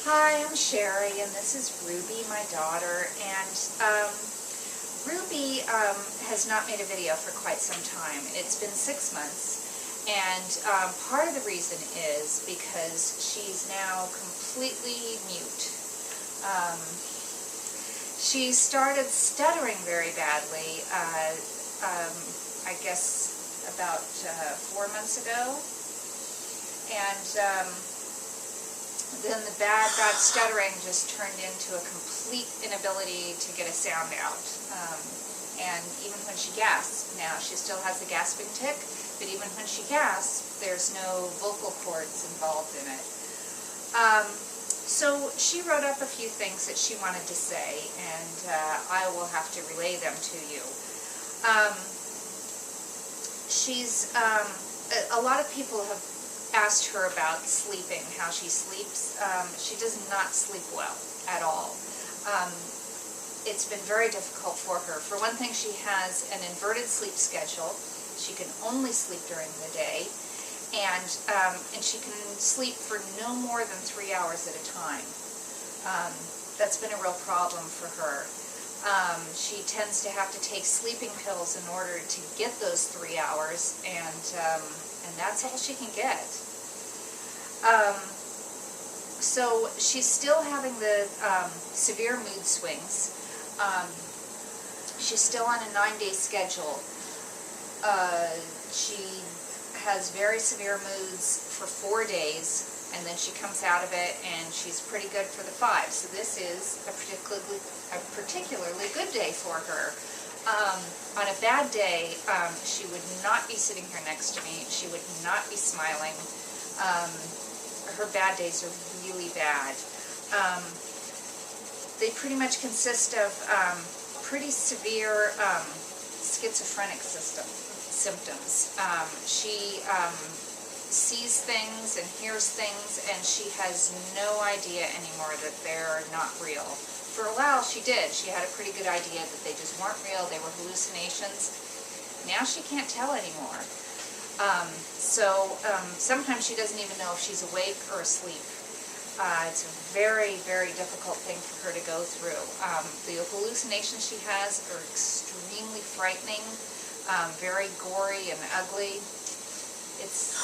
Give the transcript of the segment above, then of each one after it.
Hi, I'm Sherry, and this is Ruby, my daughter, and Ruby has not made a video for quite some time. It's been 6 months, and part of the reason is because she's now completely mute. She started stuttering very badly, I guess about 4 months ago, and then the bad stuttering just turned into a complete inability to get a sound out. And even when she gasps, now she still has the gasping tic, but even when she gasps, there's no vocal cords involved in it. So she wrote up a few things that she wanted to say, and I will have to relay them to you. A lot of people have asked her about sleeping, how she sleeps. She does not sleep well at all. It's been very difficult for her. For one thing, she has an inverted sleep schedule. She can only sleep during the day, and she can sleep for no more than 3 hours at a time. That's been a real problem for her. She tends to have to take sleeping pills in order to get those 3 hours, and that's all she can get. So she's still having the severe mood swings. She's still on a 9-day schedule. She has very severe moods for 4 days, and then she comes out of it, and she's pretty good for the 5. So this is a particularly good day for her. On a bad day, she would not be sitting here next to me. She would not be smiling. Her bad days are really bad. They pretty much consist of pretty severe schizophrenic symptoms. She sees things and hears things, and she has no idea anymore that they're not real. For a while she did. She had a pretty good idea that they just weren't real, they were hallucinations. Now she can't tell anymore. Sometimes she doesn't even know if she's awake or asleep. It's a very, very difficult thing for her to go through. The hallucinations she has are extremely frightening, very gory and ugly. It's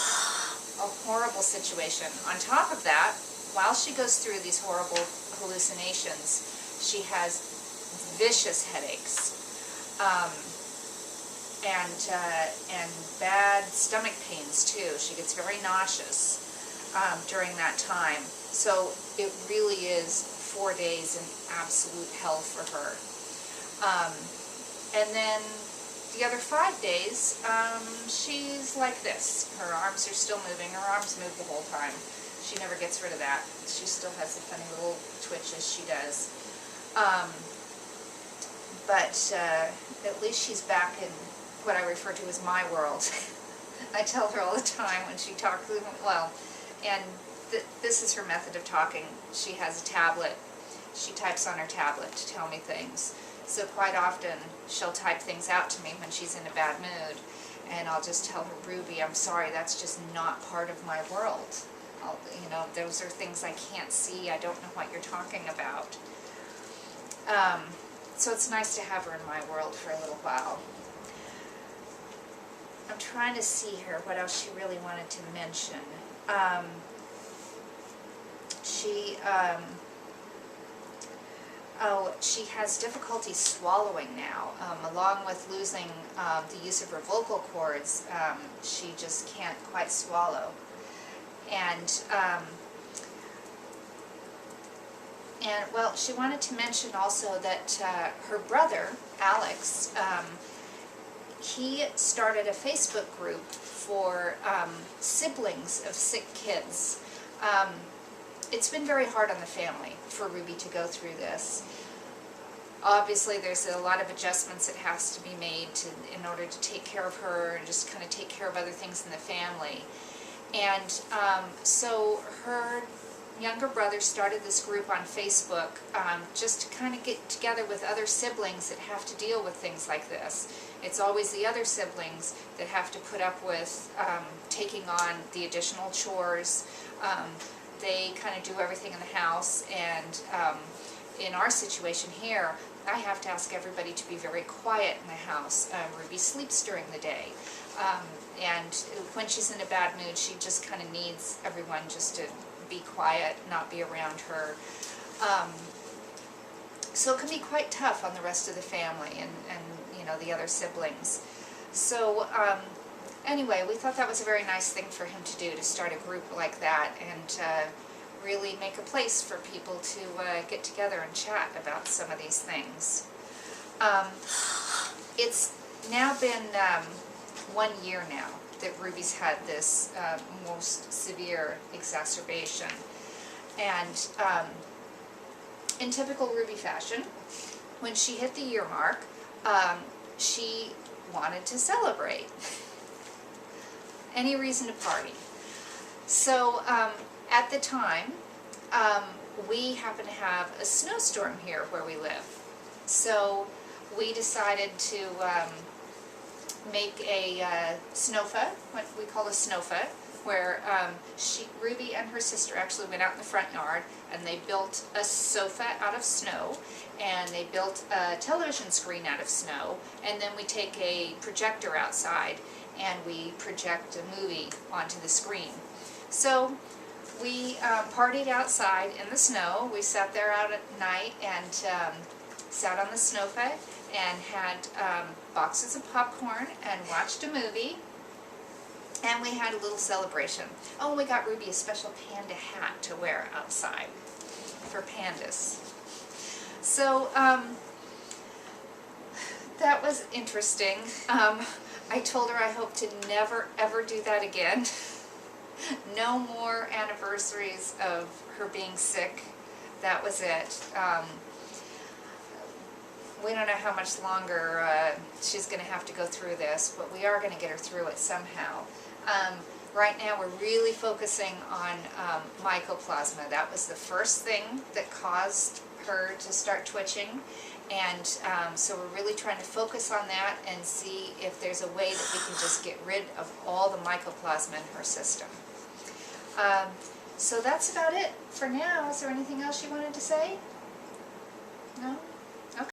a horrible situation. On top of that, while she goes through these horrible hallucinations, she has vicious headaches. And bad stomach pains too. She gets very nauseous during that time. So it really is 4 days in absolute hell for her. And then the other 5 days, she's like this. Her arms are still moving. Her arms move the whole time. She never gets rid of that. She still has the funny little twitches she does. But at least she's back in what I refer to as my world. I tell her all the time when she talks, and this is her method of talking. She has a tablet. She types on her tablet to tell me things. So quite often she'll type things out to me when she's in a bad mood, and I'll just tell her, Ruby, I'm sorry, that's just not part of my world. Those are things I can't see. I don't know what you're talking about. So it's nice to have her in my world for a little while. I'm trying to see here what else she really wanted to mention. She has difficulty swallowing now. Along with losing the use of her vocal cords, she just can't quite swallow. And well, she wanted to mention also that her brother, Alex, he started a Facebook group for siblings of sick kids. It's been very hard on the family for Ruby to go through this. Obviously, there's a lot of adjustments that has to be made in order to take care of her and just kind of take care of other things in the family. And so her younger brother started this group on Facebook just to kind of get together with other siblings that have to deal with things like this. It's always the other siblings that have to put up with taking on the additional chores. They kind of do everything in the house, and in our situation here, I have to ask everybody to be very quiet in the house. Ruby sleeps during the day, and when she's in a bad mood, she just kind of needs everyone just to be quiet, not be around her. So it can be quite tough on the rest of the family and you know, the other siblings. So anyway, we thought that was a very nice thing for him to do, to start a group like that and really make a place for people to get together and chat about some of these things. It's now been 1 year now that Ruby's had this most severe exacerbation. And in typical Ruby fashion, when she hit the year mark, she wanted to celebrate. Any reason to party. So at the time, we happen to have a snowstorm here where we live. So we decided to make a snowfa, what we call a snowfa, where Ruby and her sister actually went out in the front yard and they built a sofa out of snow, and they built a television screen out of snow, and then we take a projector outside and we project a movie onto the screen. So we partied outside in the snow. We sat there out at night and sat on the snowfa and had boxes of popcorn and watched a movie. And we had a little celebration. Oh, we got Ruby a special panda hat to wear outside for PANDAS. So that was interesting. I told her I hope to never ever do that again. No more anniversaries of her being sick. That was it. We don't know how much longer she's going to have to go through this, but we are going to get her through it somehow. Right now we're really focusing on mycoplasma. That was the first thing that caused her to start twitching, and so we're really trying to focus on that and see if there's a way that we can just get rid of all the mycoplasma in her system. So that's about it for now. Is there anything else you wanted to say? No?